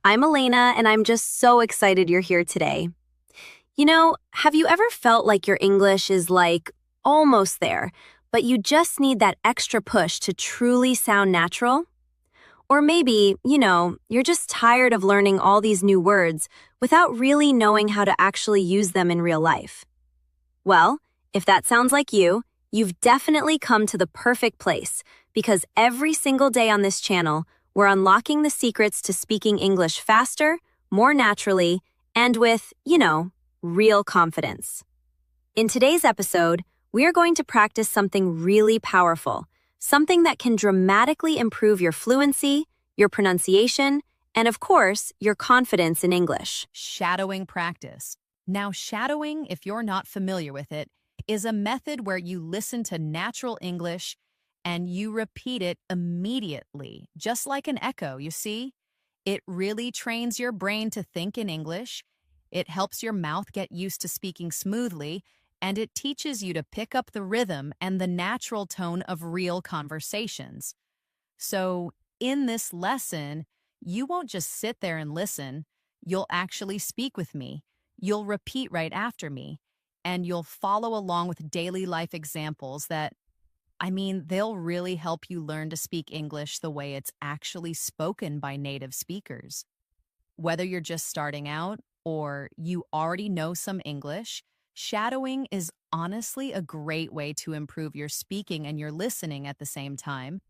I'm Elena, and I'm just so excited you're here today. Have you ever felt like your English is almost there, but you just need that extra push to truly sound natural? Or maybe, you're just tired of learning all these new words without really knowing how to actually use them in real life? Well, if that sounds like you, you've definitely come to the perfect place because every single day on this channel, we're unlocking the secrets to speaking English faster, more naturally, and with, real confidence. In today's episode, we are going to practice something really powerful, something that can dramatically improve your fluency, your pronunciation, and of course, your confidence in English. Shadowing practice. Now, shadowing, if you're not familiar with it, is a method where you listen to natural English and you repeat it immediately, just like an echo, you see? It really trains your brain to think in English, it helps your mouth get used to speaking smoothly, and it teaches you to pick up the rhythm and the natural tone of real conversations. So, in this lesson, you won't just sit there and listen, you'll actually speak with me. You'll repeat right after me, and you'll follow along with daily life examples they'll really help you learn to speak English the way it's actually spoken by native speakers. Whether you're just starting out or you already know some English, shadowing is honestly a great way to improve your speaking and your listening at the same time.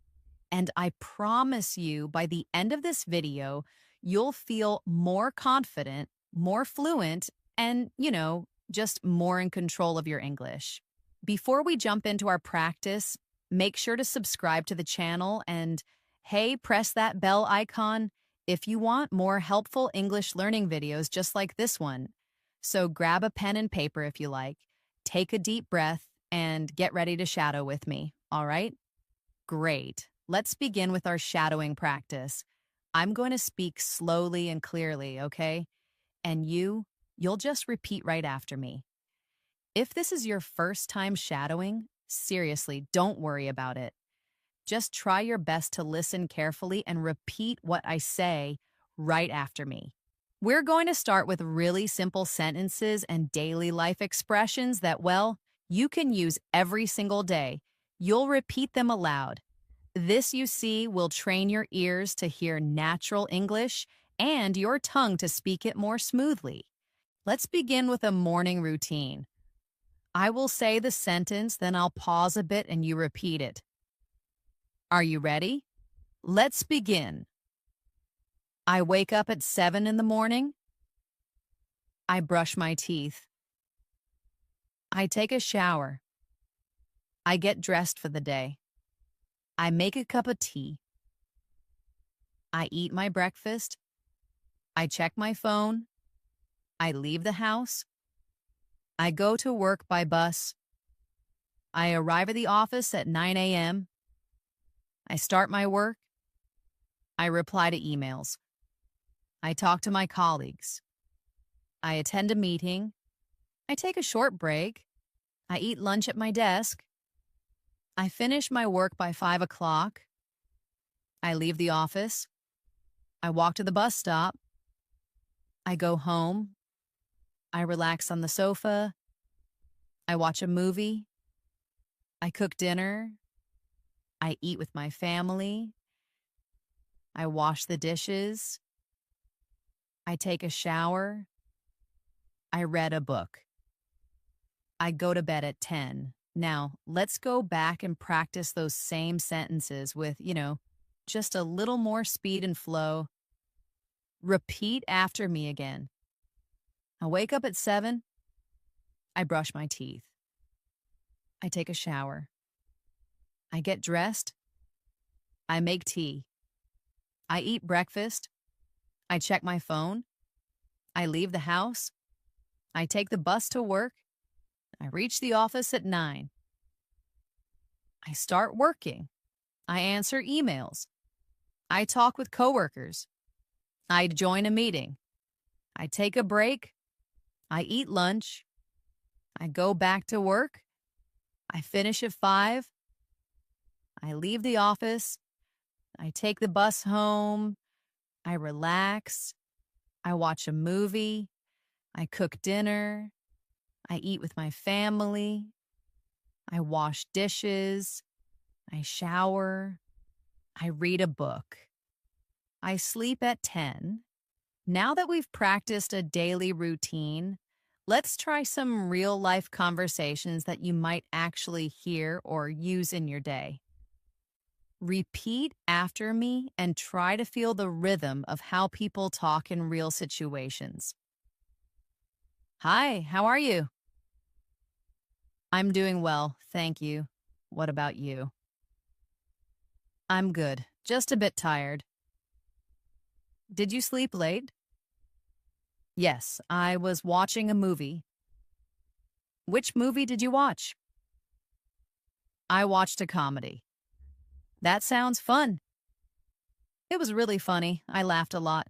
And I promise you, by the end of this video, you'll feel more confident, more fluent, and, just more in control of your English. Before we jump into our practice, make sure to subscribe to the channel and, hey, press that bell icon if you want more helpful English learning videos just like this one. So grab a pen and paper if you like, take a deep breath, and get ready to shadow with me, all right? Great. Let's begin with our shadowing practice. I'm going to speak slowly and clearly, okay? And you'll just repeat right after me. If this is your first time shadowing, seriously, don't worry about it. Just try your best to listen carefully and repeat what I say right after me. We're going to start with really simple sentences and daily life expressions that, well, you can use every single day. You'll repeat them aloud. This, you see, will train your ears to hear natural English and your tongue to speak it more smoothly. Let's begin with a morning routine. I will say the sentence, then I'll pause a bit and you repeat it. Are you ready? Let's begin. I wake up at 7 in the morning. I brush my teeth. I take a shower. I get dressed for the day. I make a cup of tea. I eat my breakfast. I check my phone. I leave the house. I go to work by bus. I arrive at the office at 9 a.m. I start my work. I reply to emails. I talk to my colleagues. I attend a meeting. I take a short break. I eat lunch at my desk. I finish my work by 5 o'clock. I leave the office. I walk to the bus stop. I go home. I relax on the sofa. I watch a movie. I cook dinner. I eat with my family. I wash the dishes. I take a shower. I read a book. I go to bed at 10. Now, let's go back and practice those same sentences with, just a little more speed and flow. Repeat after me again. I wake up at 7. I brush my teeth. I take a shower. I get dressed. I make tea. I eat breakfast. I check my phone. I leave the house. I take the bus to work. I reach the office at 9. I start working. I answer emails. I talk with coworkers. I join a meeting. I take a break. I eat lunch. I go back to work. I finish at 5. I leave the office. I take the bus home. I relax. I watch a movie. I cook dinner. I eat with my family. I wash dishes. I shower. I read a book. I sleep at 10. Now that we've practiced a daily routine, let's try some real life conversations that you might actually hear or use in your day. Repeat after me and try to feel the rhythm of how people talk in real situations. Hi, how are you? I'm doing well, thank you. What about you? I'm good, just a bit tired. Did you sleep late? Yes, I was watching a movie. Which movie did you watch? I watched a comedy. That sounds fun. It was really funny. I laughed a lot.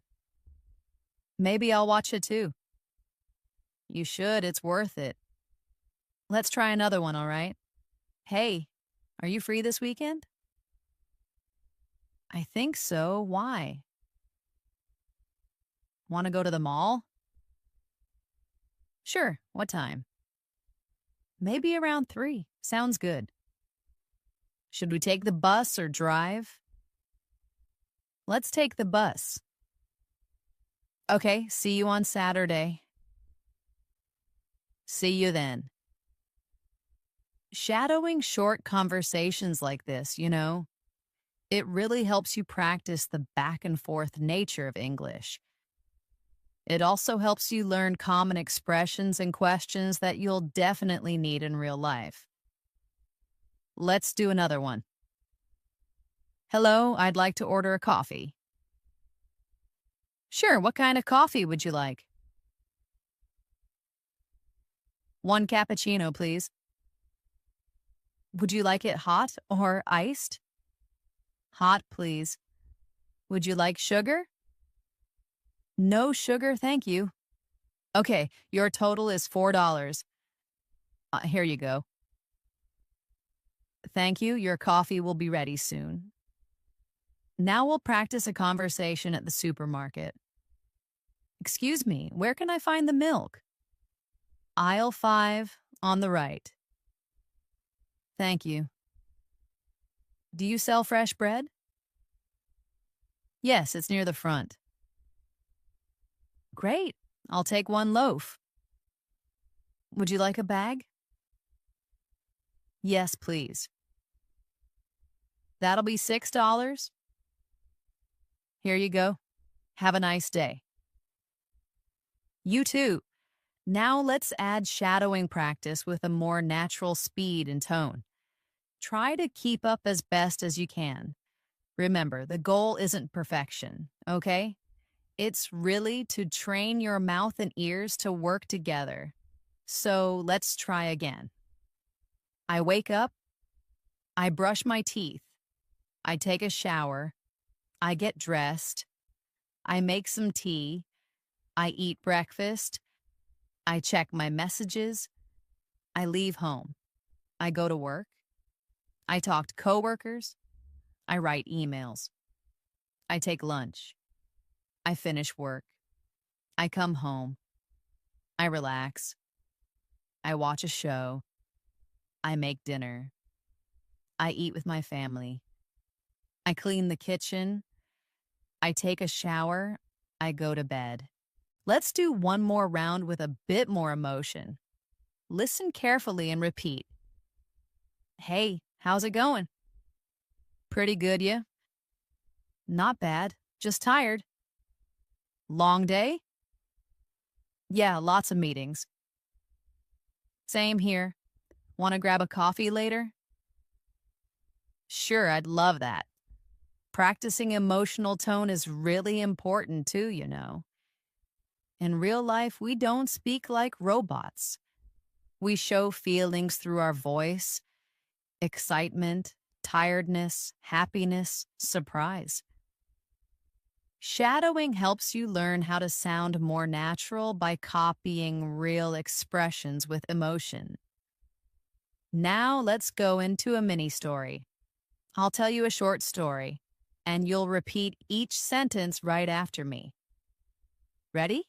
Maybe I'll watch it too. You should, it's worth it. Let's try another one, all right? Hey, are you free this weekend? I think so. Why? Want to go to the mall? Sure. What time? Maybe around 3. Sounds good. Should we take the bus or drive? Let's take the bus. Okay, see you on Saturday. See you then. Shadowing short conversations like this, it really helps you practice the back and forth nature of English. It also helps you learn common expressions and questions that you'll definitely need in real life. Let's do another one. Hello, I'd like to order a coffee. Sure, what kind of coffee would you like? 1 cappuccino, please. Would you like it hot or iced? Hot, please. Would you like sugar? No sugar, thank you. Okay, your total is $4. Here you go. Thank you, your coffee will be ready soon. Now we'll practice a conversation at the supermarket. Excuse me, where can I find the milk? Aisle 5, on the right. Thank you. Do you sell fresh bread? Yes, it's near the front. Great, I'll take 1 loaf. Would you like a bag? Yes, please. That'll be $6. Here you go. Have a nice day. You too. Now let's add shadowing practice with a more natural speed and tone. Try to keep up as best as you can. Remember, the goal isn't perfection, okay? It's really to train your mouth and ears to work together. So let's try again. I wake up. I brush my teeth. I take a shower. I get dressed. I make some tea. I eat breakfast. I check my messages. I leave home. I go to work. I talk to coworkers. I write emails. I take lunch. I finish work. I come home. I relax. I watch a show. I make dinner. I eat with my family. I clean the kitchen. I take a shower. I go to bed. Let's do one more round with a bit more emotion. Listen carefully and repeat. Hey, how's it going? Pretty good, yeah? Not bad, just tired. Long day? Yeah, lots of meetings. Same here. Want to grab a coffee later? Sure, I'd love that. Practicing emotional tone is really important too. In real life, we don't speak like robots. We show feelings through our voice, excitement, tiredness, happiness, surprise. Shadowing helps you learn how to sound more natural by copying real expressions with emotion. Now let's go into a mini story. I'll tell you a short story, and you'll repeat each sentence right after me. Ready?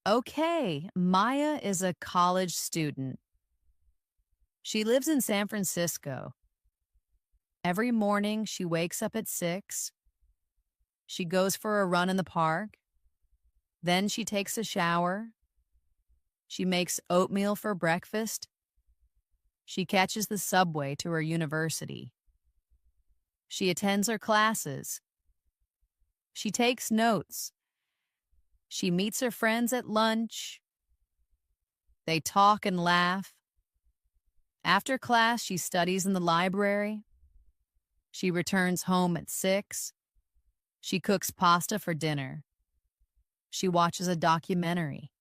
Okay, Maya is a college student. She lives in San Francisco. Every morning, she wakes up at 6. She goes for a run in the park. Then she takes a shower. She makes oatmeal for breakfast. She catches the subway to her university. She attends her classes. She takes notes. She meets her friends at lunch. They talk and laugh. After class, she studies in the library. She returns home at 6. She cooks pasta for dinner. She watches a documentary.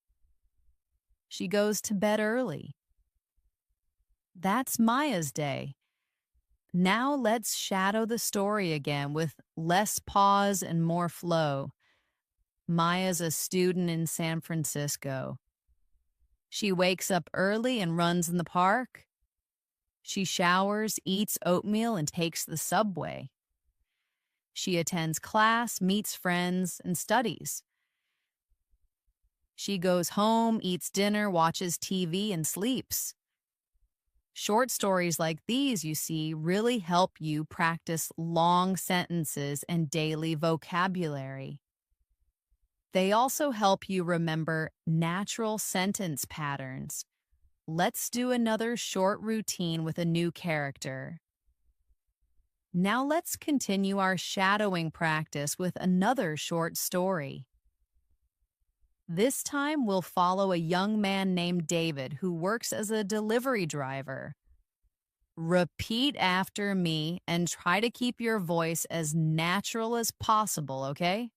She goes to bed early. That's Maya's day. Now let's shadow the story again with less pause and more flow. Maya's a student in San Francisco. She wakes up early and runs in the park. She showers, eats oatmeal, and takes the subway. She attends class, meets friends, and studies. She goes home, eats dinner, watches TV, and sleeps. Short stories like these, you see, really help you practice long sentences and daily vocabulary. They also help you remember natural sentence patterns. Let's do another short routine with a new character. Now let's continue our shadowing practice with another short story. This time we'll follow a young man named David who works as a delivery driver. Repeat after me and try to keep your voice as natural as possible, okay?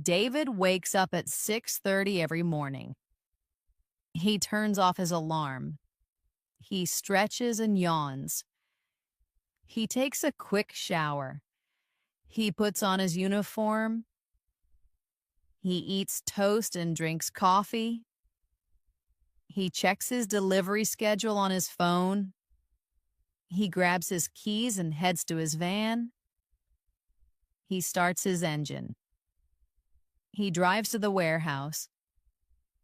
David wakes up at 6:30 every morning. He turns off his alarm. He stretches and yawns. He takes a quick shower. He puts on his uniform. He eats toast and drinks coffee. He checks his delivery schedule on his phone. He grabs his keys and heads to his van. He starts his engine. He drives to the warehouse.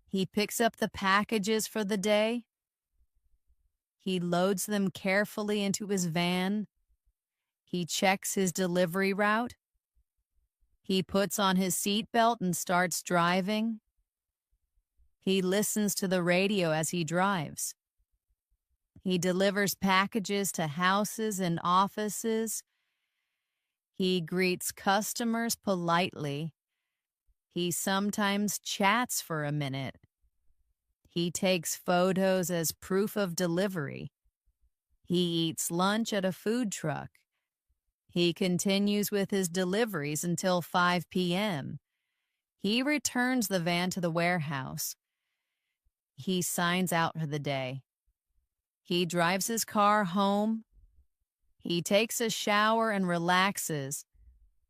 He picks up the packages for the day. He loads them carefully into his van. He checks his delivery route. He puts on his seatbelt and starts driving. He listens to the radio as he drives. He delivers packages to houses and offices. He greets customers politely. He sometimes chats for a minute. He takes photos as proof of delivery. He eats lunch at a food truck. He continues with his deliveries until 5 p.m. He returns the van to the warehouse. He signs out for the day. He drives his car home. He takes a shower and relaxes.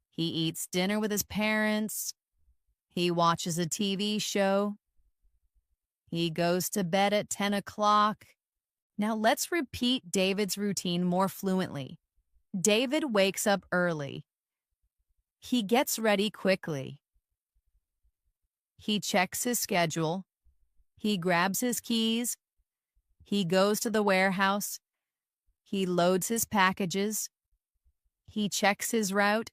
He eats dinner with his parents. He watches a TV show. He goes to bed at 10 o'clock. Now let's repeat David's routine more fluently. David wakes up early. He gets ready quickly. He checks his schedule. He grabs his keys. He goes to the warehouse. He loads his packages. He checks his route.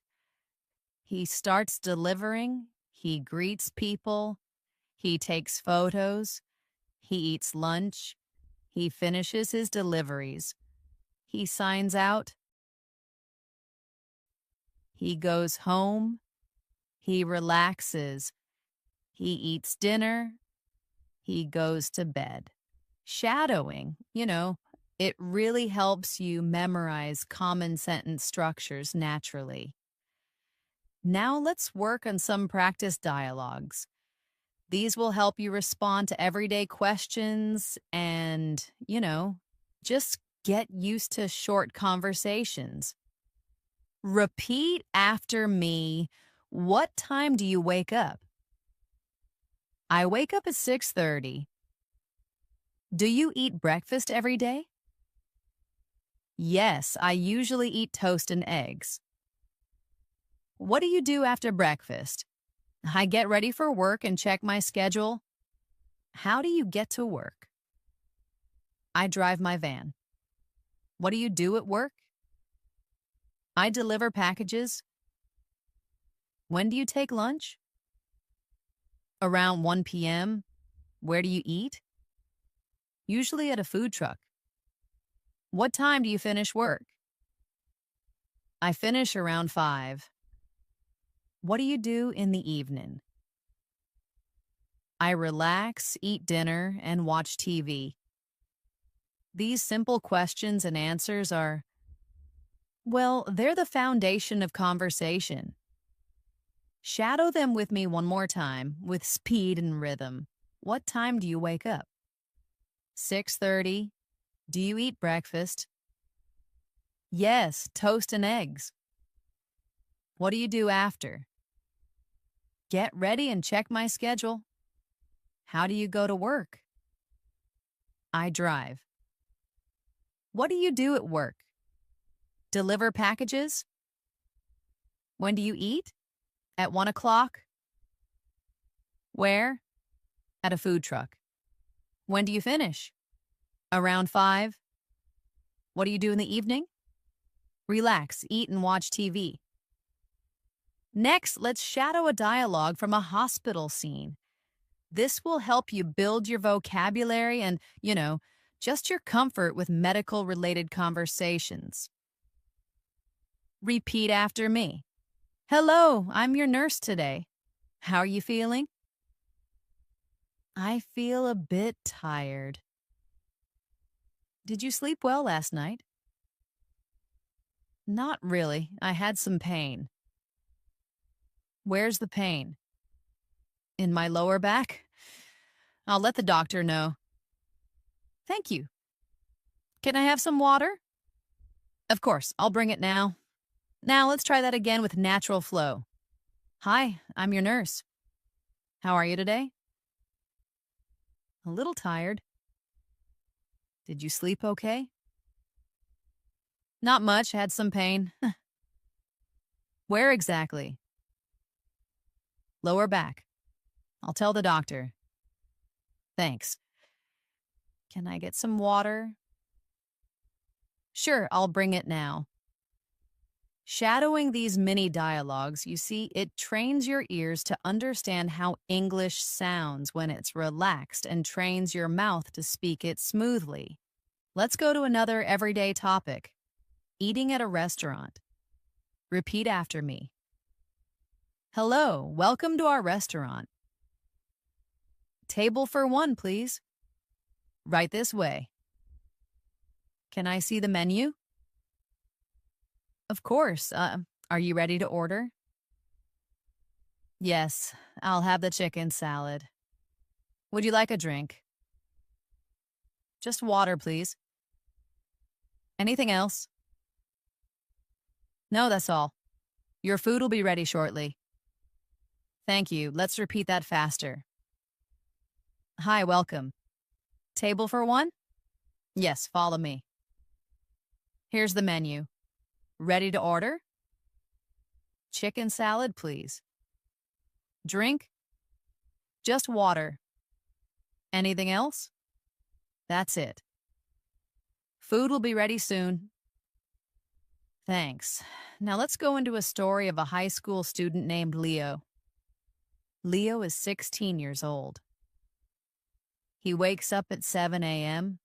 He starts delivering. He greets people. He takes photos. He eats lunch. He finishes his deliveries. He signs out. He goes home. He relaxes. He eats dinner. He goes to bed. Shadowing, it really helps you memorize common sentence structures naturally. Now let's work on some practice dialogues. These will help you respond to everyday questions and, just get used to short conversations. Repeat after me. What time do you wake up? I wake up at 6:30. Do you eat breakfast every day? Yes, I usually eat toast and eggs. What do you do after breakfast? I get ready for work and check my schedule. How do you get to work? I drive my van. What do you do at work? I deliver packages. When do you take lunch? Around 1 p.m. Where do you eat? Usually at a food truck. What time do you finish work? I finish around 5. What do you do in the evening? I relax, eat dinner, and watch TV. These simple questions and answers are, well, they're the foundation of conversation. Shadow them with me one more time with speed and rhythm. What time do you wake up? 6:30. Do you eat breakfast? Yes, toast and eggs. What do you do after? Get ready and check my schedule. How do you go to work? I drive. What do you do at work? Deliver packages? When do you eat? At 1 o'clock? Where? At a food truck. When do you finish? Around 5. What do you do in the evening? Relax, eat, and watch TV. Next, let's shadow a dialogue from a hospital scene. This will help you build your vocabulary and, just your comfort with medical-related conversations. Repeat after me. Hello, I'm your nurse today. How are you feeling? I feel a bit tired. Did you sleep well last night? Not really. I had some pain. Where's the pain? In my lower back? I'll let the doctor know. Thank you. Can I have some water? Of course, I'll bring it now. Now let's try that again with natural flow. Hi, I'm your nurse. How are you today? A little tired. Did you sleep okay? Not much, had some pain. Where exactly? Lower back. I'll tell the doctor. Thanks. Can I get some water? Sure, I'll bring it now. Shadowing these mini dialogues, you see, it trains your ears to understand how English sounds when it's relaxed and trains your mouth to speak it smoothly. Let's go to another everyday topic. Eating at a restaurant. Repeat after me. Hello, welcome to our restaurant. Table for 1, please. Right this way. Can I see the menu? Of course. Are you ready to order? Yes, I'll have the chicken salad. Would you like a drink? Just water, please. Anything else? No, that's all. Your food will be ready shortly. Thank you. Let's repeat that faster. Hi, welcome. Table for 1? Yes, follow me. Here's the menu. Ready to order? Chicken salad, please. Drink? Just water. Anything else? That's it. Food will be ready soon. Thanks. Now let's go into a story of a high school student named Leo. Leo is 16 years old. He wakes up at 7 a.m.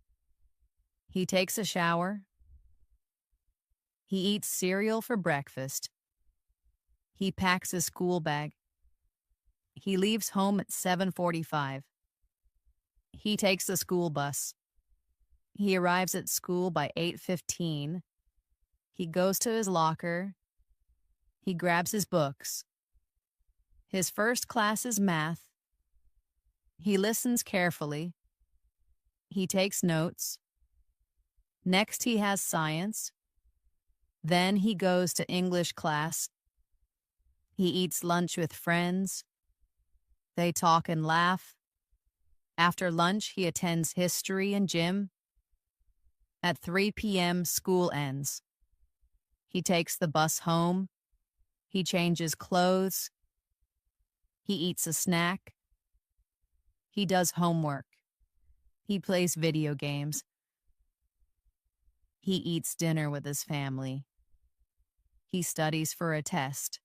He takes a shower. He eats cereal for breakfast. He packs his school bag. He leaves home at 7:45. He takes the school bus. He arrives at school by 8:15. He goes to his locker. He grabs his books. His first class is math. He listens carefully. He takes notes. Next, he has science. Then he goes to English class. He eats lunch with friends. They talk and laugh. After lunch, he attends history and gym. At 3 p.m., school ends. He takes the bus home. He changes clothes. He eats a snack. He does homework. He plays video games. He eats dinner with his family. He studies for a test.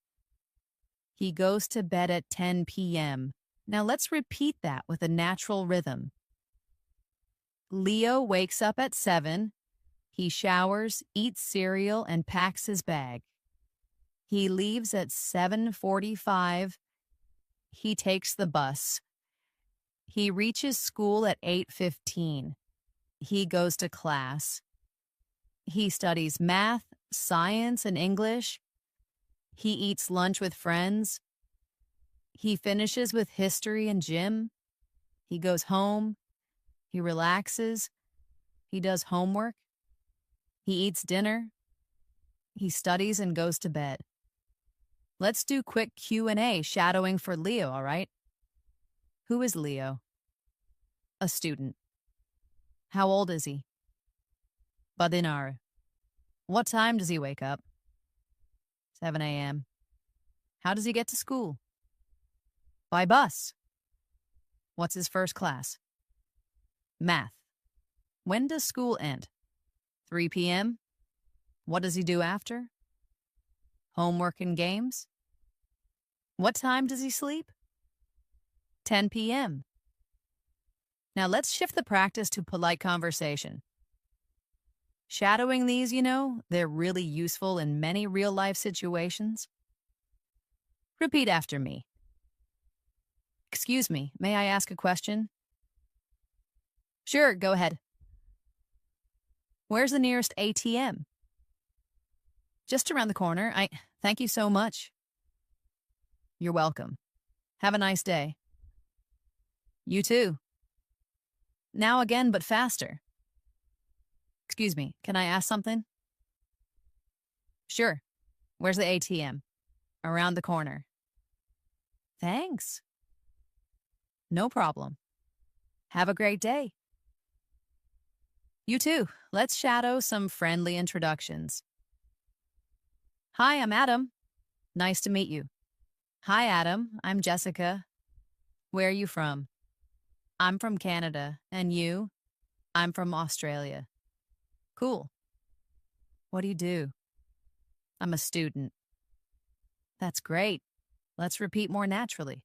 He goes to bed at 10 p.m. Now let's repeat that with a natural rhythm. Leo wakes up at 7. He showers, eats cereal, and packs his bag. He leaves at 7:45. He takes the bus. He reaches school at 8:15. He goes to class. He studies math, science, and English. He eats lunch with friends. He finishes with history and gym. He goes home. He relaxes. He does homework. He eats dinner. He studies and goes to bed. Let's do quick Q&A shadowing for Leo, all right? Who is Leo? A student. How old is he? Badinar. What time does he wake up? 7 a.m. How does he get to school? By bus. What's his first class? Math. When does school end? 3 p.m. What does he do after? Homework and games. What time does he sleep? 10 p.m. Now let's shift the practice to polite conversation. Shadowing these, they're really useful in many real-life situations. Repeat after me. Excuse me, may I ask a question? Sure, go ahead. Where's the nearest ATM? Just around the corner. Thank you so much. You're welcome. Have a nice day. You too. Now again, but faster. Excuse me, can I ask something? Sure. Where's the ATM? Around the corner. Thanks. No problem. Have a great day. You too. Let's shadow some friendly introductions. Hi, I'm Adam. Nice to meet you. Hi, Adam. I'm Jessica. Where are you from? I'm from Canada. And you? I'm from Australia. Cool. What do you do? I'm a student. That's great. Let's repeat more naturally.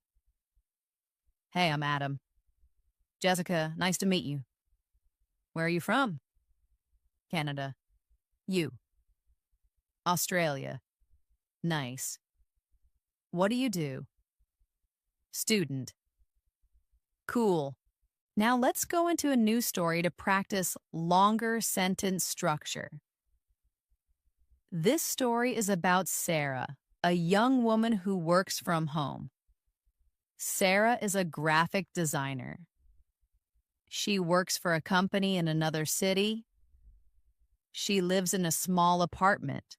Hey, I'm Adam. Jessica, nice to meet you. Where are you from? Canada. You. Australia. Nice. What do you do? Student. Cool. Now let's go into a new story to practice longer sentence structure. This story is about Sarah, a young woman who works from home. Sarah is a graphic designer. She works for a company in another city. She lives in a small apartment.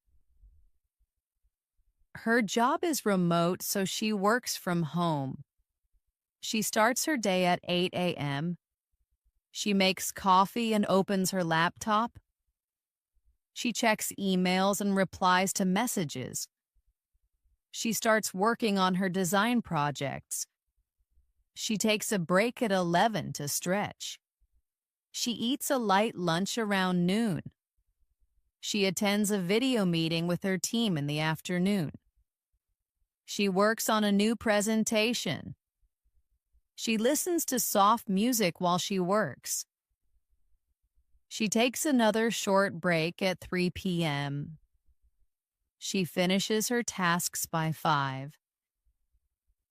Her job is remote, so she works from home. She starts her day at 8 a.m. She makes coffee and opens her laptop. She checks emails and replies to messages. She starts working on her design projects. She takes a break at 11 to stretch. She eats a light lunch around noon. She attends a video meeting with her team in the afternoon. She works on a new presentation. She listens to soft music while she works. She takes another short break at 3 p.m. She finishes her tasks by 5.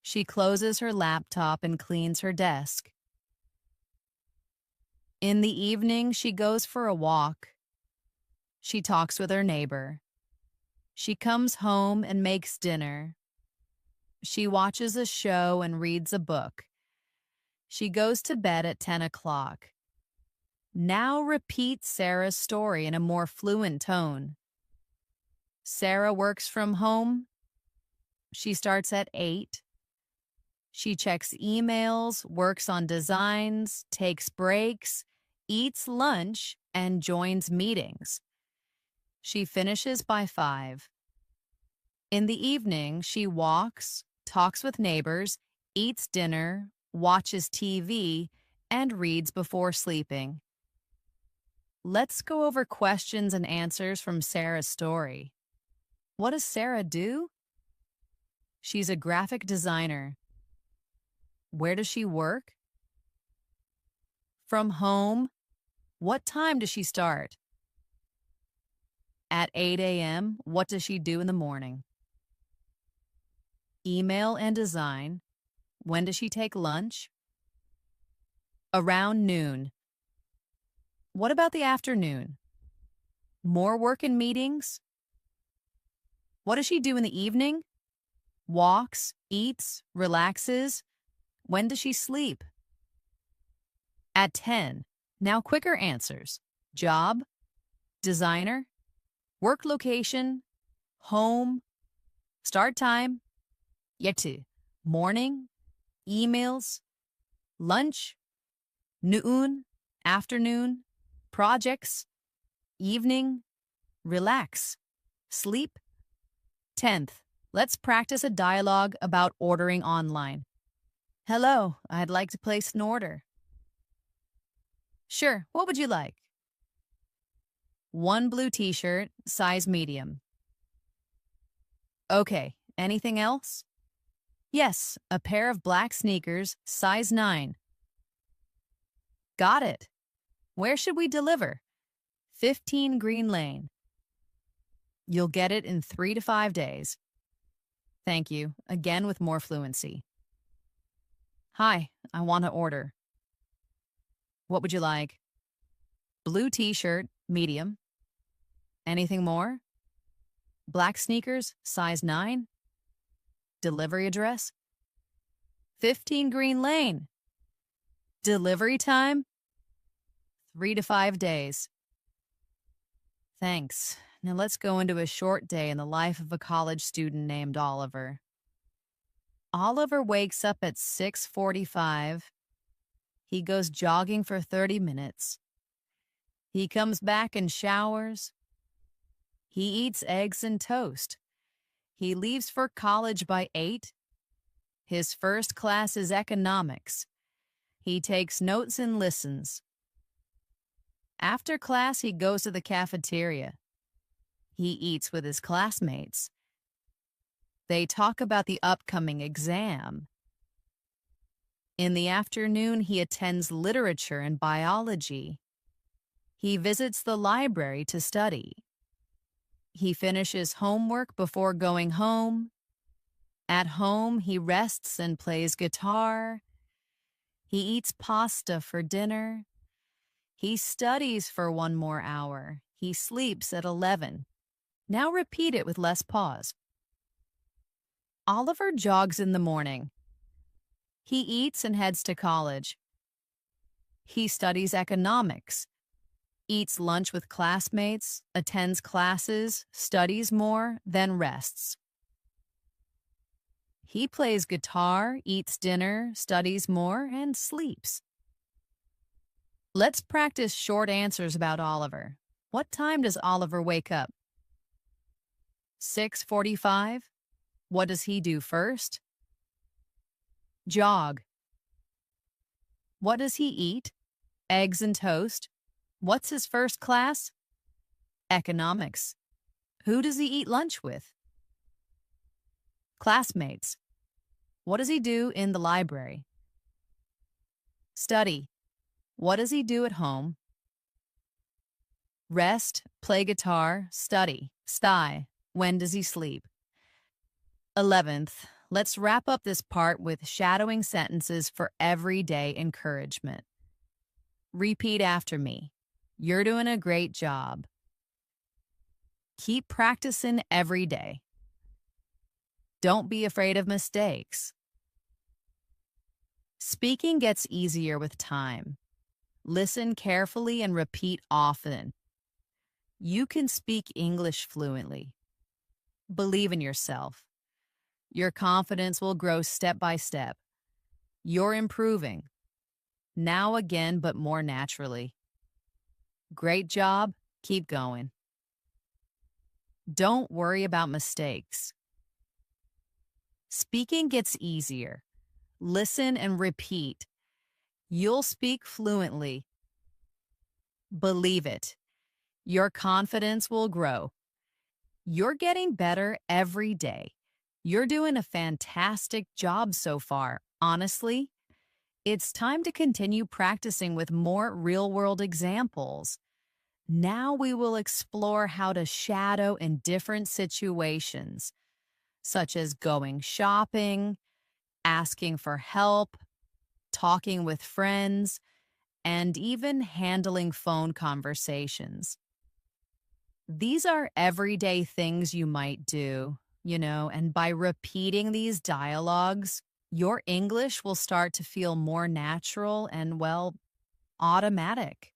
She closes her laptop and cleans her desk. In the evening, she goes for a walk. She talks with her neighbor. She comes home and makes dinner. She watches a show and reads a book. She goes to bed at 10 o'clock. Now repeat Sarah's story in a more fluent tone. Sarah works from home. She starts at 8. She checks emails, works on designs, takes breaks, eats lunch, and joins meetings. She finishes by 5. In the evening, she walks, talks with neighbors, eats dinner, watches TV, and reads before sleeping. Let's go over questions and answers from Sarah's story. What does Sarah do? She's a graphic designer. Where does she work? From home. What time does she start? At 8 a.m., what does she do in the morning? Email and design. When does she take lunch? Around noon. What about the afternoon? More work and meetings? What does she do in the evening? Walks, eats, relaxes. When does she sleep? At 10. Now quicker answers. Job, designer, work location, home, start time, yetu, morning, emails, lunch, noon, afternoon, projects, evening, relax, sleep. 10th, let's practice a dialogue about ordering online. Hello, I'd like to place an order. Sure, what would you like? One blue t-shirt, size medium. Okay, anything else? Yes, a pair of black sneakers, size 9. Got it. Where should we deliver? 15 Green Lane. You'll get it in 3 to 5 days. Thank you, again with more fluency. Hi, I want to order. What would you like? Blue t-shirt, medium. Anything more? Black sneakers, size 9. Delivery address? 15 Green Lane. Delivery time? 3 to 5 days. Thanks. Now let's go into a short day in the life of a college student named Oliver. Oliver wakes up at 6:45. He goes jogging for 30 minutes. He comes back and showers. He eats eggs and toast. He leaves for college by 8. His first class is economics. He takes notes and listens. After class, he goes to the cafeteria. He eats with his classmates. They talk about the upcoming exam. In the afternoon, he attends literature and biology. He visits the library to study. He finishes homework before going home. At home, he rests and plays guitar. He eats pasta for dinner. He studies for 1 more hour. He sleeps at 11. Now repeat it with less pause. Oliver jogs in the morning. He eats and heads to college. He studies economics, eats lunch with classmates, attends classes, studies more, then rests. He plays guitar, eats dinner, studies more, and sleeps. Let's practice short answers about Oliver. What time does Oliver wake up? 6:45. What does he do first? Jog. What does he eat? Eggs and toast. What's his first class? Economics. Who does he eat lunch with? Classmates. What does he do in the library? Study. What does he do at home? Rest, play guitar, study, sty. When does he sleep? 11th, let's wrap up this part with shadowing sentences for everyday encouragement. Repeat after me. You're doing a great job. Keep practicing every day. Don't be afraid of mistakes. Speaking gets easier with time. Listen carefully and repeat often. You can speak English fluently. Believe in yourself. Your confidence will grow step by step. You're improving. Now again, but more naturally. Great job. Keep going. Don't worry about mistakes. Speaking gets easier. Listen and repeat. You'll speak fluently. Believe it. Your confidence will grow. You're getting better every day. You're doing a fantastic job so far. Honestly, it's time to continue practicing with more real-world examples. Now we will explore how to shadow in different situations, such as going shopping, asking for help, talking with friends, and even handling phone conversations. These are everyday things you might do, and by repeating these dialogues, your English will start to feel more natural and, well, automatic.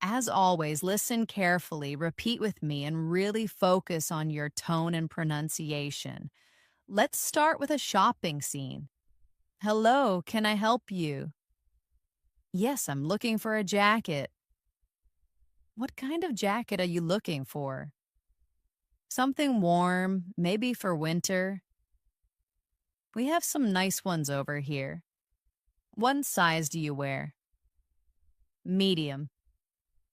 As always, listen carefully, repeat with me, and really focus on your tone and pronunciation. Let's start with a shopping scene. Hello, can I help you? Yes, I'm looking for a jacket. What kind of jacket are you looking for? Something warm, maybe for winter. We have some nice ones over here. What size do you wear? Medium.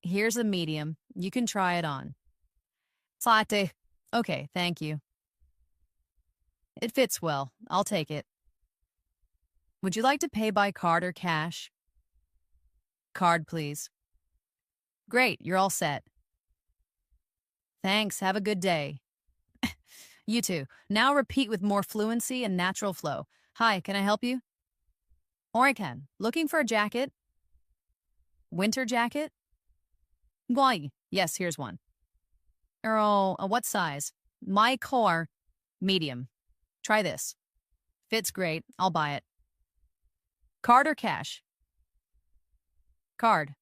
Here's a medium. You can try it on. Latte. Okay, thank you. It fits well. I'll take it. Would you like to pay by card or cash? Card, please. Great, you're all set. Thanks, have a good day. You too. Now repeat with more fluency and natural flow. Hi, can I help you? Or I can. Looking for a jacket? Winter jacket? Why? Yes, here's one. Oh, what size? My car, medium. Try this. Fits great. I'll buy it. Card or cash? Card.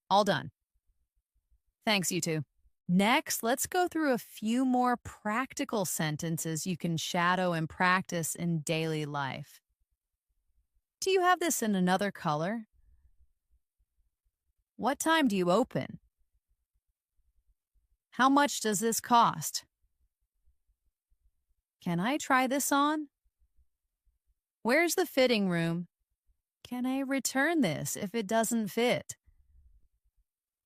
All done. Thanks, you two. Next, let's go through a few more practical sentences you can shadow and practice in daily life. Do you have this in another color? What time do you open? How much does this cost? Can I try this on? Where's the fitting room? Can I return this if it doesn't fit?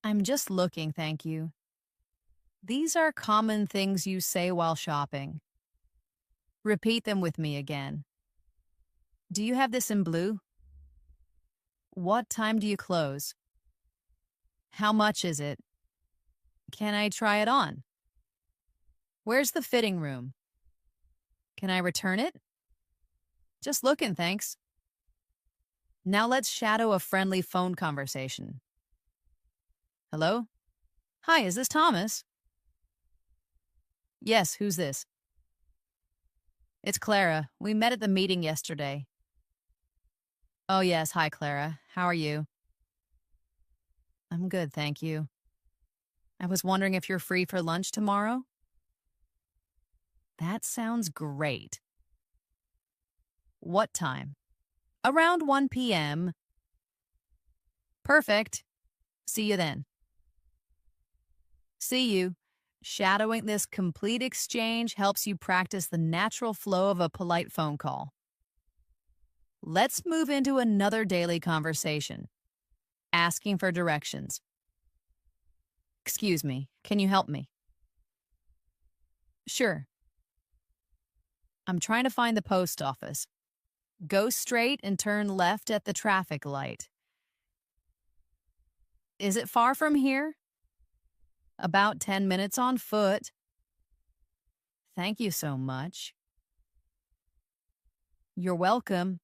I'm just looking, thank you. These are common things you say while shopping. Repeat them with me again. Do you have this in blue? What time do you close? How much is it? Can I try it on? Where's the fitting room? Can I return it? Just looking, thanks. Now let's shadow a friendly phone conversation. Hello? Hi, is this Thomas? Yes, who's this? It's Clara. We met at the meeting yesterday. Oh, yes. Hi, Clara. How are you? I'm good, thank you. I was wondering if you're free for lunch tomorrow? That sounds great. What time? Around 1 p.m. Perfect. See you then. See you. Shadowing this complete exchange helps you practice the natural flow of a polite phone call. Let's move into another daily conversation. Asking for directions. Excuse me, can you help me? Sure. I'm trying to find the post office. Go straight and turn left at the traffic light. Is it far from here? About 10 minutes on foot. Thank you so much. You're welcome.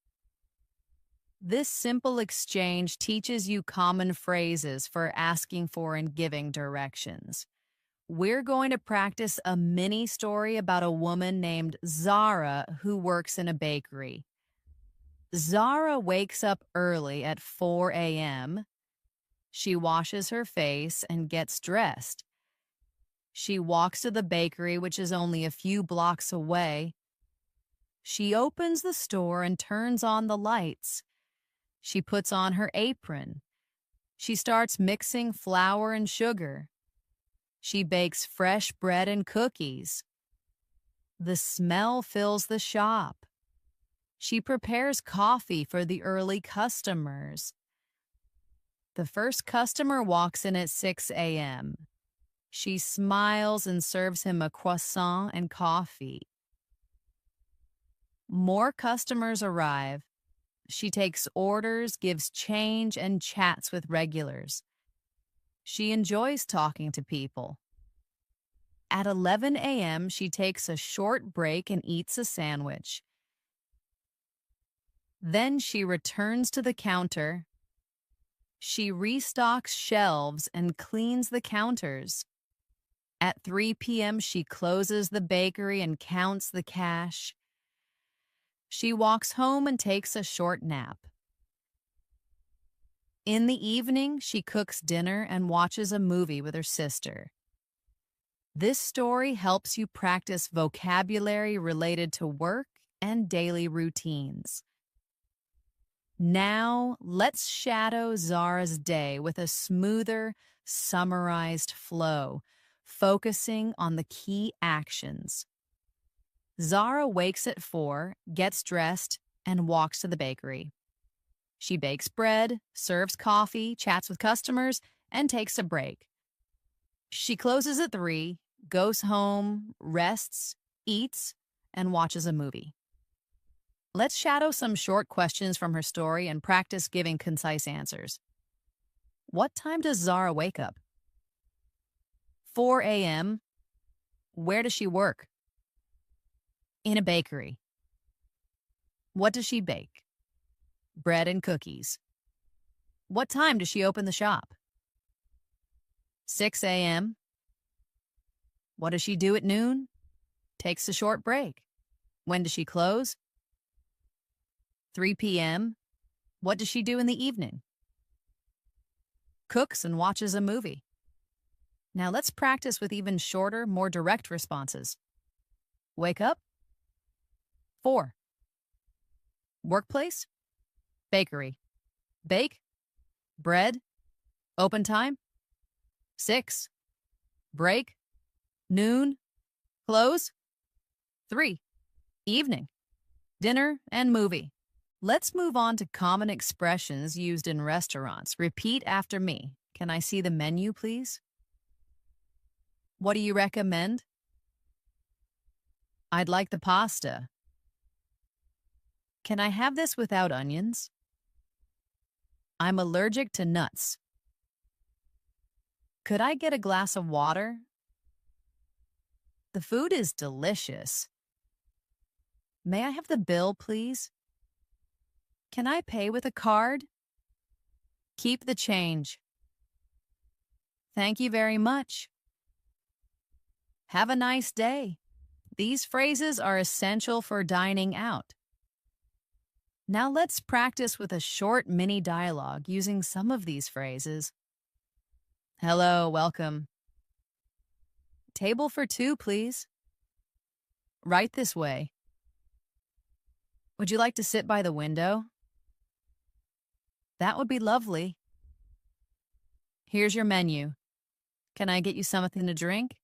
This simple exchange teaches you common phrases for asking for and giving directions. We're going to practice a mini story about a woman named Zara who works in a bakery. Zara wakes up early at 4 a.m. She washes her face and gets dressed. She walks to the bakery, which is only a few blocks away. She opens the store and turns on the lights. She puts on her apron. She starts mixing flour and sugar. She bakes fresh bread and cookies. The smell fills the shop. She prepares coffee for the early customers. The first customer walks in at 6 a.m. She smiles and serves him a croissant and coffee. More customers arrive. She takes orders, gives change, and chats with regulars. She enjoys talking to people. At 11 a.m., she takes a short break and eats a sandwich. Then she returns to the counter. She restocks shelves and cleans the counters. At 3 p.m., she closes the bakery and counts the cash. She walks home and takes a short nap. In the evening, she cooks dinner and watches a movie with her sister. This story helps you practice vocabulary related to work and daily routines. Now, let's shadow Zara's day with a smoother, summarized flow, focusing on the key actions. Zara wakes at 4, gets dressed, and walks to the bakery. She bakes bread, serves coffee, chats with customers, and takes a break. She closes at 3, goes home, rests, eats, and watches a movie. Let's shadow some short questions from her story and practice giving concise answers. What time does Zara wake up? 4 a.m. Where does she work? In a bakery. What does she bake? Bread and cookies. What time does she open the shop? 6 a.m. What does she do at noon? Takes a short break. When does she close? 3 p.m. What does she do in the evening? Cooks and watches a movie. Now let's practice with even shorter, more direct responses. Wake up. 4. Workplace. Bakery. Bake. Bread. Open time. 6. Break. Noon. Close. 3. Evening. Dinner and movie. Let's move on to common expressions used in restaurants. Repeat after me. Can I see the menu, please? What do you recommend? I'd like the pasta. Can I have this without onions? I'm allergic to nuts. Could I get a glass of water? The food is delicious. May I have the bill, please? Can I pay with a card? Keep the change. Thank you very much. Have a nice day. These phrases are essential for dining out. Now let's practice with a short mini dialogue using some of these phrases. Hello, welcome. Table for 2, please. Right this way. Would you like to sit by the window? That would be lovely. Here's your menu. Can I get you something to drink?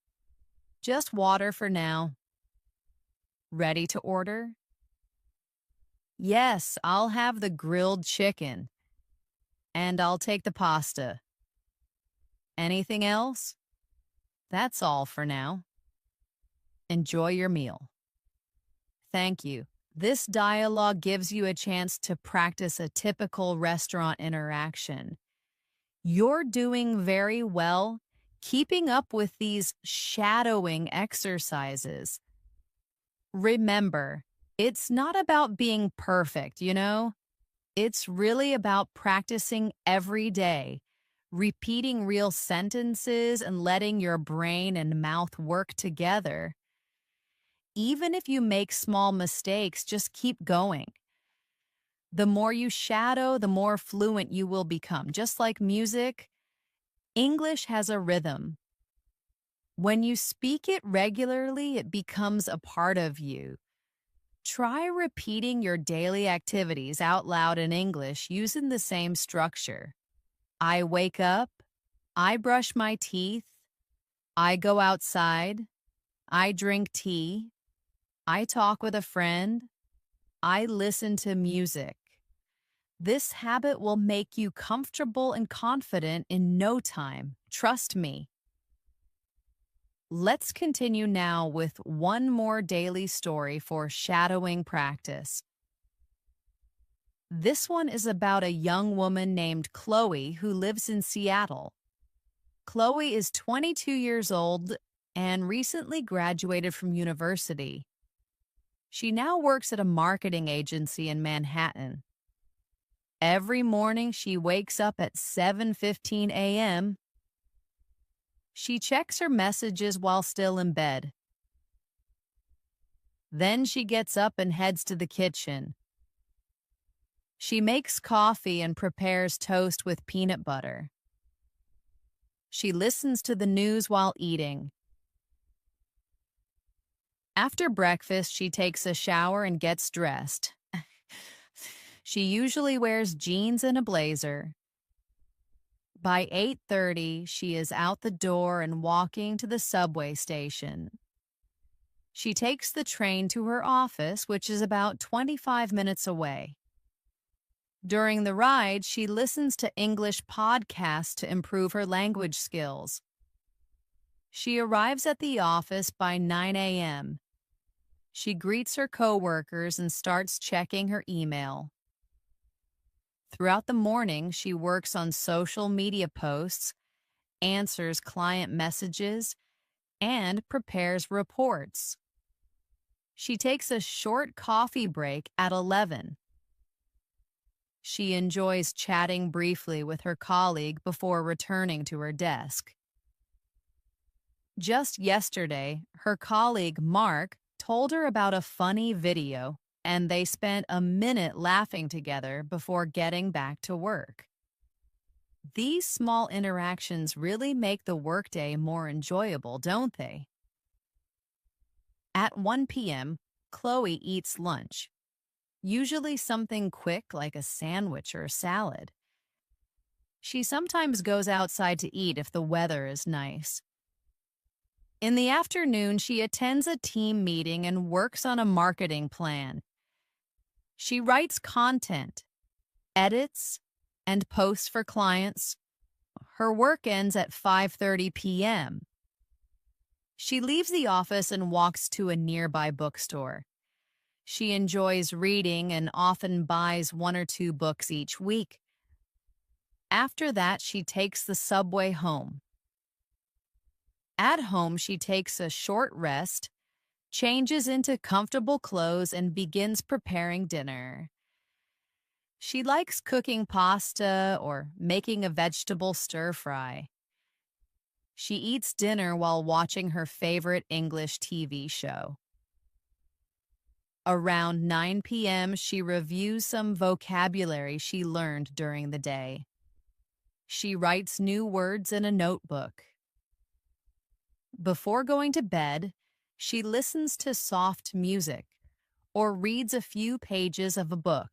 Just water for now. Ready to order? Yes, I'll have the grilled chicken. And I'll take the pasta. Anything else? That's all for now. Enjoy your meal. Thank you. This dialogue gives you a chance to practice a typical restaurant interaction. You're doing very well keeping up with these shadowing exercises. Remember, it's not about being perfect, It's really about practicing every day, repeating real sentences and letting your brain and mouth work together. Even if you make small mistakes, just keep going. The more you shadow, the more fluent you will become. Just like music, English has a rhythm. When you speak it regularly, it becomes a part of you. Try repeating your daily activities out loud in English using the same structure. I wake up. I brush my teeth. I go outside. I drink tea. I talk with a friend. I listen to music. This habit will make you comfortable and confident in no time. Trust me. Let's continue now with one more daily story for shadowing practice. This one is about a young woman named Chloe who lives in Seattle. Chloe is 22 years old and recently graduated from university. She now works at a marketing agency in Manhattan. Every morning she wakes up at 7:15 a.m. She checks her messages while still in bed. Then she gets up and heads to the kitchen. She makes coffee and prepares toast with peanut butter. She listens to the news while eating. After breakfast, she takes a shower and gets dressed. She usually wears jeans and a blazer. By 8:30, she is out the door and walking to the subway station. She takes the train to her office, which is about 25 minutes away. During the ride, she listens to English podcasts to improve her language skills. She arrives at the office by 9 a.m. She greets her coworkers and starts checking her email. Throughout the morning, she works on social media posts, answers client messages, and prepares reports. She takes a short coffee break at 11. She enjoys chatting briefly with her colleague before returning to her desk. Just yesterday, her colleague Mark told her about a funny video, and they spent a minute laughing together before getting back to work. These small interactions really make the workday more enjoyable, don't they? At 1 p.m., Chloe eats lunch, usually something quick like a sandwich or a salad. She sometimes goes outside to eat if the weather is nice. In the afternoon, she attends a team meeting and works on a marketing plan. She writes content, edits, and posts for clients. Her work ends at 5:30 p.m. She leaves the office and walks to a nearby bookstore. She enjoys reading and often buys 1 or 2 books each week. After that, she takes the subway home. At home, she takes a short rest, changes into comfortable clothes, and begins preparing dinner. She likes cooking pasta or making a vegetable stir-fry. She eats dinner while watching her favorite English TV show. Around 9 p.m., she reviews some vocabulary she learned during the day. She writes new words in a notebook. Before going to bed, she listens to soft music or reads a few pages of a book.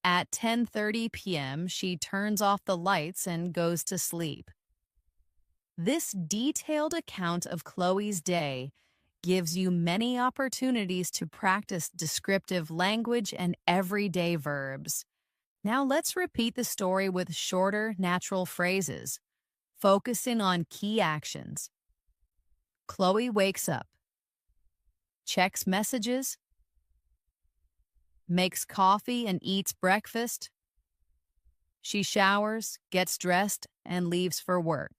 At 10:30 p.m., she turns off the lights and goes to sleep. This detailed account of Chloe's day gives you many opportunities to practice descriptive language and everyday verbs. Now let's repeat the story with shorter, natural phrases, focusing on key actions. Chloe wakes up, checks messages, makes coffee and eats breakfast. She showers, gets dressed, and leaves for work.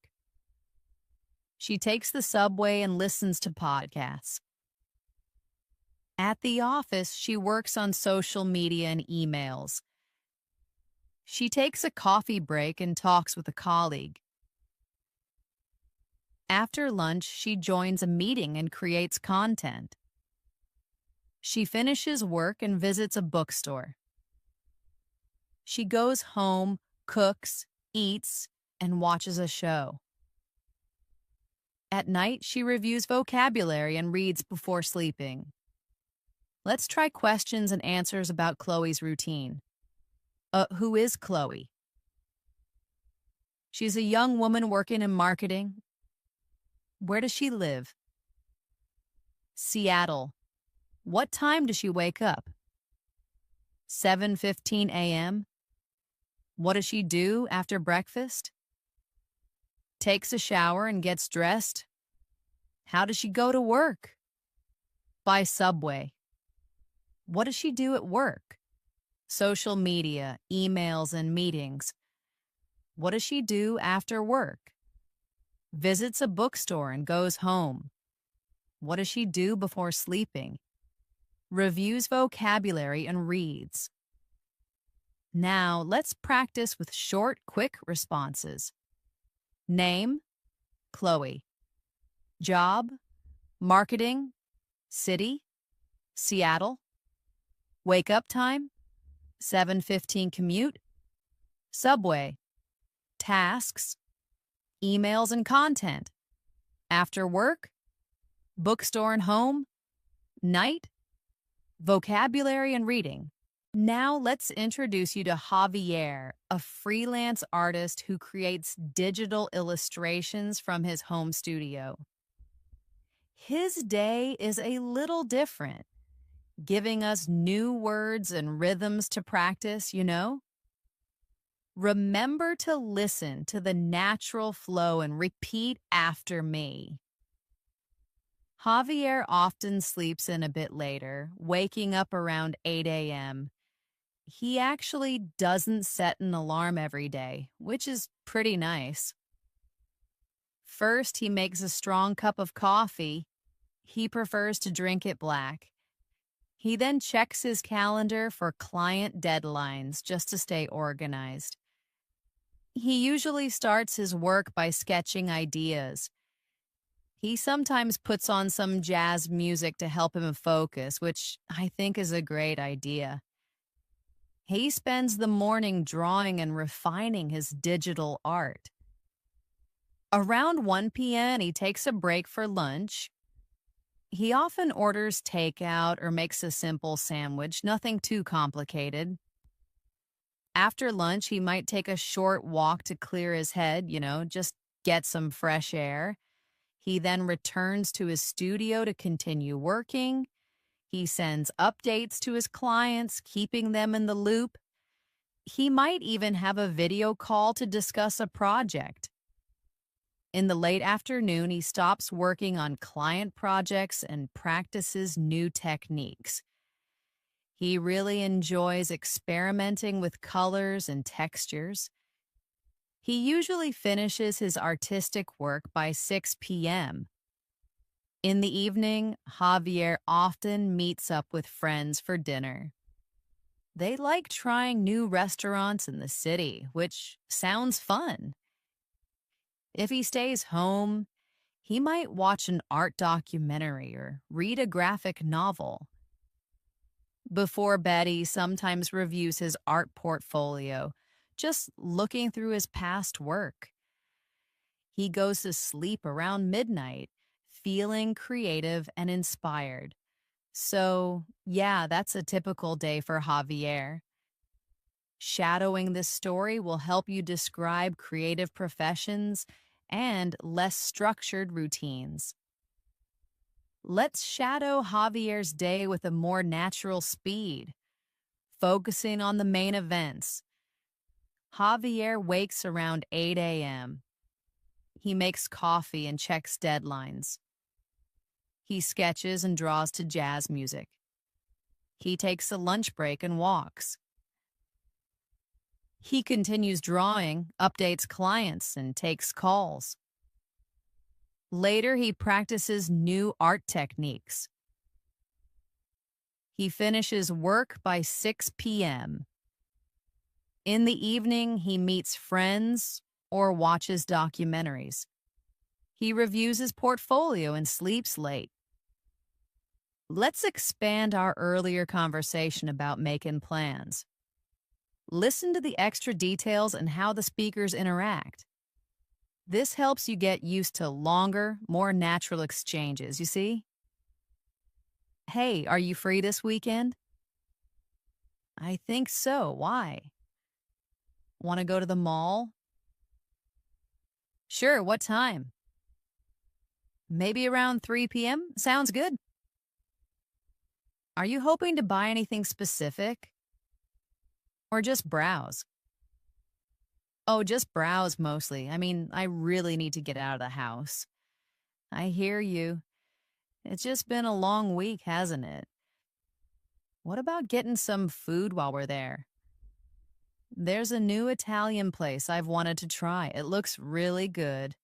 She takes the subway and listens to podcasts. At the office, she works on social media and emails. She takes a coffee break and talks with a colleague. After lunch, she joins a meeting and creates content. She finishes work and visits a bookstore. She goes home, cooks, eats, and watches a show. At night, she reviews vocabulary and reads before sleeping. Let's try questions and answers about Chloe's routine. Who is Chloe? She's a young woman working in marketing. Where does she live? Seattle. What time does she wake up? 7:15 a.m. What does she do after breakfast? Takes a shower and gets dressed. How does she go to work? By subway. What does she do at work? Social media, emails, and meetings. What does she do after work? Visits a bookstore and goes home. What does she do before sleeping? Reviews vocabulary and reads. Now, let's practice with short, quick responses. Name, Chloe. Job, marketing, city, Seattle. Wake up time, 7:15 commute, subway. Tasks, emails and content. After work, bookstore and home, night, vocabulary and reading. Now let's introduce you to Javier, a freelance artist who creates digital illustrations from his home studio. His day is a little different, giving us new words and rhythms to practice, Remember to listen to the natural flow and repeat after me. Javier often sleeps in a bit later, waking up around 8 a.m. He actually doesn't set an alarm every day, which is pretty nice. First, he makes a strong cup of coffee. He prefers to drink it black. He then checks his calendar for client deadlines just to stay organized. He usually starts his work by sketching ideas. He sometimes puts on some jazz music to help him focus, which I think is a great idea. He spends the morning drawing and refining his digital art. Around 1 p.m., he takes a break for lunch. He often orders takeout or makes a simple sandwich, nothing too complicated. After lunch, he might take a short walk to clear his head, just get some fresh air. He then returns to his studio to continue working. He sends updates to his clients, keeping them in the loop. He might even have a video call to discuss a project. In the late afternoon, he stops working on client projects and practices new techniques. He really enjoys experimenting with colors and textures. He usually finishes his artistic work by 6 p.m. In the evening, Javier often meets up with friends for dinner. They like trying new restaurants in the city, which sounds fun. If he stays home, he might watch an art documentary or read a graphic novel. Before bed, he sometimes reviews his art portfolio, just looking through his past work. He goes to sleep around midnight, feeling creative and inspired. So, yeah, that's a typical day for Javier. Shadowing this story will help you describe creative professions and less structured routines. Let's shadow Javier's day with a more natural speed, focusing on the main events. Javier wakes around 8 a.m. He makes coffee and checks deadlines. He sketches and draws to jazz music. He takes a lunch break and walks. He continues drawing, updates clients, and takes calls. Later, he practices new art techniques. He finishes work by 6 p.m. In the evening, he meets friends or watches documentaries. He reviews his portfolio and sleeps late. Let's expand our earlier conversation about making plans. Listen to the extra details and how the speakers interact. This helps you get used to longer, more natural exchanges, you see? Hey, are you free this weekend? I think so. Why? Want to go to the mall? Sure, what time? Maybe around 3 p.m.? Sounds good. Are you hoping to buy anything specific or just browse? Oh, just browse mostly. I really need to get out of the house. I hear you. It's just been a long week, hasn't it? What about getting some food while we're there? There's a new Italian place I've wanted to try. It looks really good.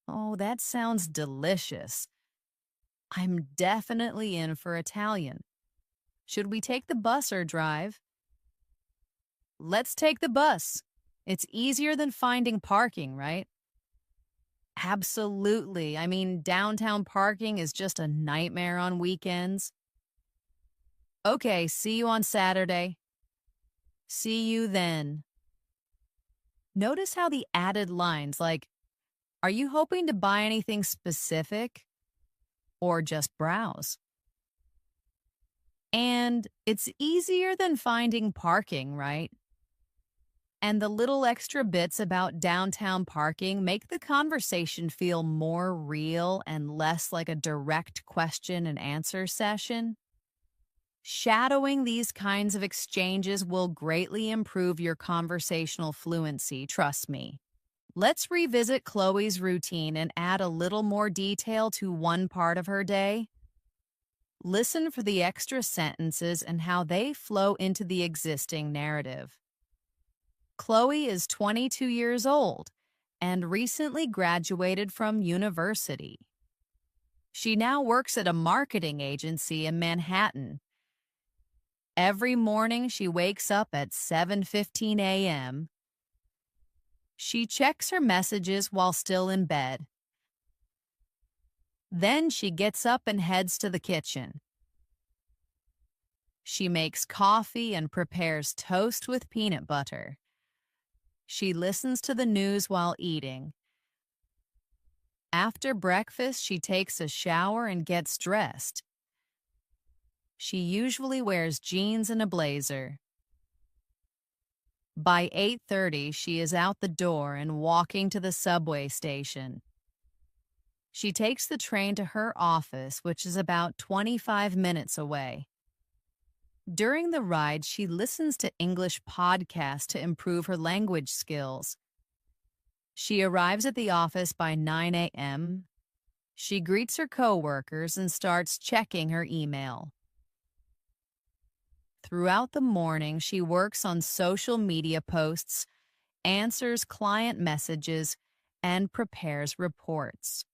Oh, that sounds delicious. I'm definitely in for Italian. Should we take the bus or drive? Let's take the bus. It's easier than finding parking, right? Absolutely. Downtown parking is just a nightmare on weekends. Okay, see you on Saturday. See you then. Notice how the added lines like, are you hoping to buy anything specific or just browse? And it's easier than finding parking, right? And the little extra bits about downtown parking make the conversation feel more real and less like a direct question and answer session. Shadowing these kinds of exchanges will greatly improve your conversational fluency, trust me. Let's revisit Chloe's routine and add a little more detail to one part of her day. Listen for the extra sentences and how they flow into the existing narrative. Chloe is 22 years old and recently graduated from university. She now works at a marketing agency in Manhattan. Every morning she wakes up at 7:15 a.m. She checks her messages while still in bed. Then she gets up and heads to the kitchen. She makes coffee and prepares toast with peanut butter. She listens to the news while eating. After breakfast, she takes a shower and gets dressed. She usually wears jeans and a blazer. By 8:30, she is out the door and walking to the subway station. She takes the train to her office, which is about 25 minutes away. During the ride, she listens to English podcasts to improve her language skills. She arrives at the office by 9 a.m. She greets her coworkers and starts checking her email. Throughout the morning, she works on social media posts, answers client messages, and prepares reports.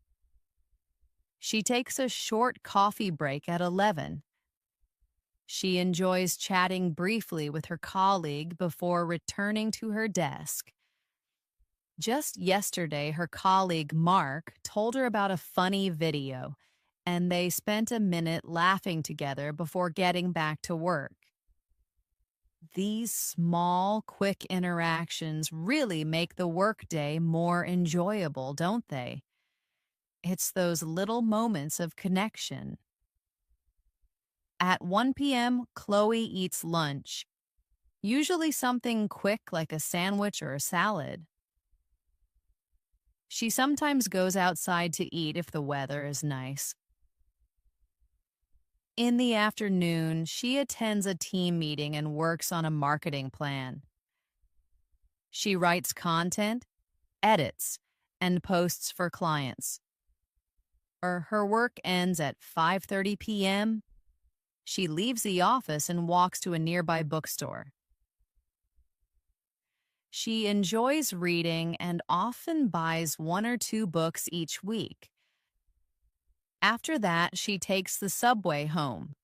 She takes a short coffee break at 11. She enjoys chatting briefly with her colleague before returning to her desk. Just yesterday, her colleague Mark told her about a funny video, and they spent a minute laughing together before getting back to work. These small, quick interactions really make the workday more enjoyable, don't they? It's those little moments of connection. At 1 p.m., Chloe eats lunch, usually something quick like a sandwich or a salad. She sometimes goes outside to eat if the weather is nice. In the afternoon, she attends a team meeting and works on a marketing plan. She writes content, edits, and posts for clients. Her work ends at 5:30 p.m. She leaves the office and walks to a nearby bookstore. She enjoys reading and often buys 1 or 2 books each week. After that, she takes the subway home.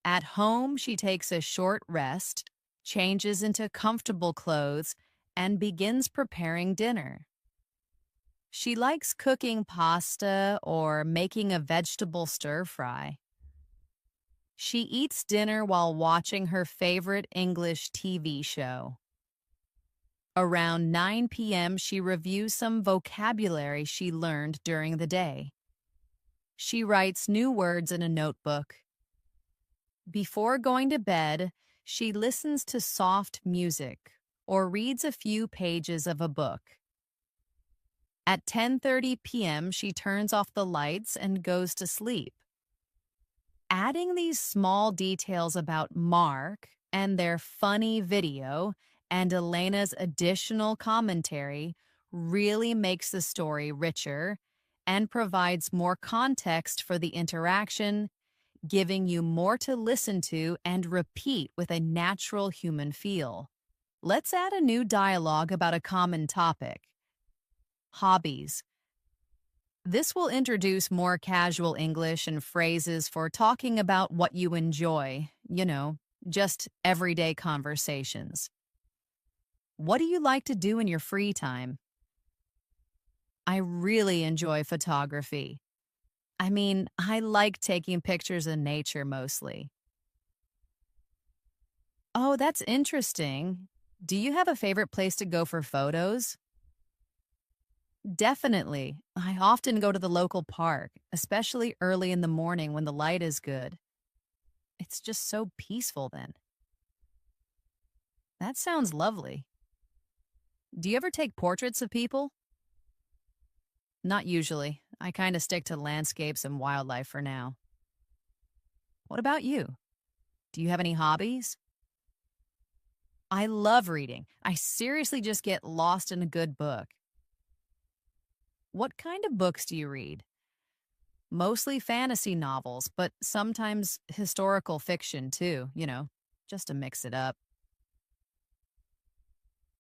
At home, she takes a short rest, changes into comfortable clothes, and begins preparing dinner. She likes cooking pasta or making a vegetable stir-fry. She eats dinner while watching her favorite English TV show. Around 9 p.m., she reviews some vocabulary she learned during the day. She writes new words in a notebook. Before going to bed, she listens to soft music or reads a few pages of a book. At 10:30 p.m., she turns off the lights and goes to sleep. Adding these small details about Mark and their funny video and Elena's additional commentary really makes the story richer and provides more context for the interaction, giving you more to listen to and repeat with a natural human feel. Let's add a new dialogue about a common topic: hobbies. This will introduce more casual English and phrases for talking about what you enjoy, just everyday conversations. What do you like to do in your free time? I really enjoy photography. I like taking pictures of nature mostly. Oh, that's interesting. Do you have a favorite place to go for photos? Definitely. I often go to the local park, especially early in the morning when the light is good. It's just so peaceful then. That sounds lovely. Do you ever take portraits of people? Not usually. I kind of stick to landscapes and wildlife for now. What about you? Do you have any hobbies? I love reading. I seriously just get lost in a good book. What kind of books do you read? Mostly fantasy novels, but sometimes historical fiction too, just to mix it up.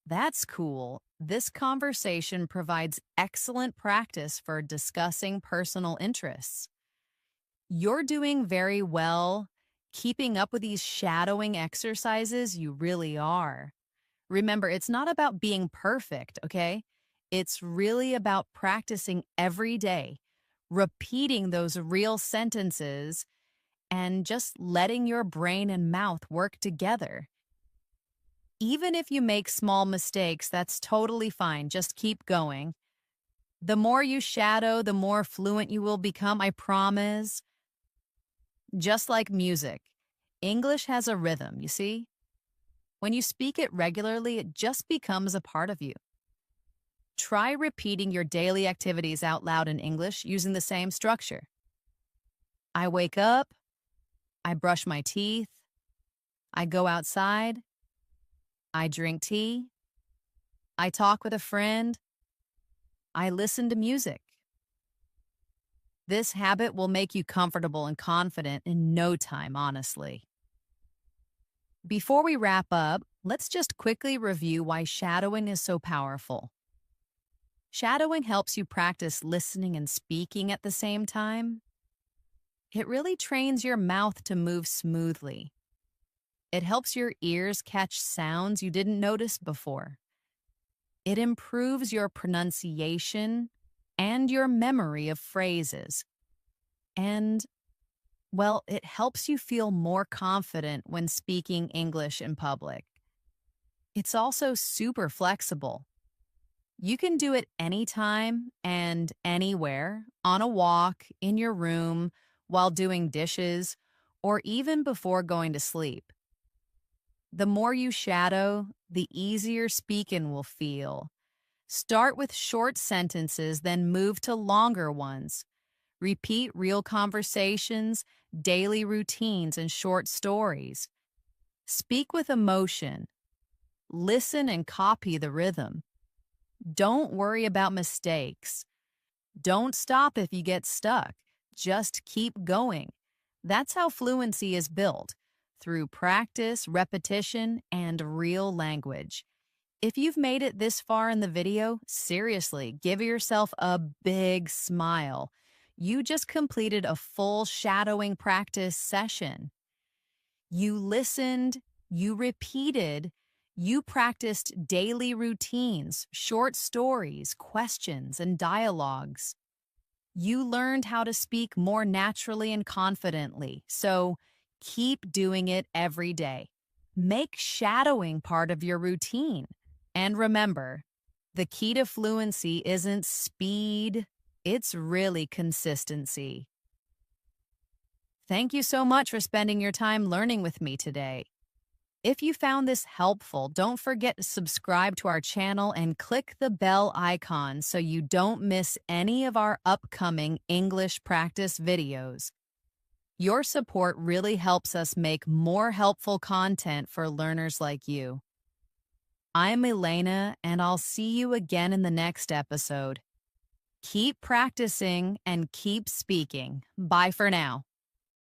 That's cool. This conversation provides excellent practice for discussing personal interests. You're doing very well keeping up with these shadowing exercises. You really are. Remember, it's not about being perfect, okay? It's really about practicing every day, repeating those real sentences, and just letting your brain and mouth work together. Even if you make small mistakes, that's totally fine. Just keep going. The more you shadow, the more fluent you will become, I promise. Just like music, English has a rhythm, you see? When you speak it regularly, it just becomes a part of you. Try repeating your daily activities out loud in English using the same structure. I wake up, I brush my teeth, I go outside, I drink tea, I talk with a friend, I listen to music. This habit will make you comfortable and confident in no time, honestly. Before we wrap up, let's just quickly review why shadowing is so powerful. Shadowing helps you practice listening and speaking at the same time. It really trains your mouth to move smoothly. It helps your ears catch sounds you didn't notice before. It improves your pronunciation and your memory of phrases. And, well, it helps you feel more confident when speaking English in public. It's also super flexible. You can do it anytime and anywhere, on a walk, in your room, while doing dishes, or even before going to sleep. The more you shadow, the easier speaking will feel. Start with short sentences, then move to longer ones. Repeat real conversations, daily routines, and short stories. Speak with emotion. Listen and copy the rhythm. Don't worry about mistakes. Don't stop if you get stuck. Just keep going. That's how fluency is built, through practice, repetition, and real language. If you've made it this far in the video, seriously, give yourself a big smile. You just completed a full shadowing practice session. You listened, you repeated, you practiced daily routines, short stories, questions, and dialogues. You learned how to speak more naturally and confidently, so keep doing it every day. Make shadowing part of your routine. And remember, the key to fluency isn't speed, it's really consistency. Thank you so much for spending your time learning with me today. If you found this helpful, don't forget to subscribe to our channel and click the bell icon so you don't miss any of our upcoming English practice videos. Your support really helps us make more helpful content for learners like you. I'm Elena, and I'll see you again in the next episode. Keep practicing and keep speaking. Bye for now.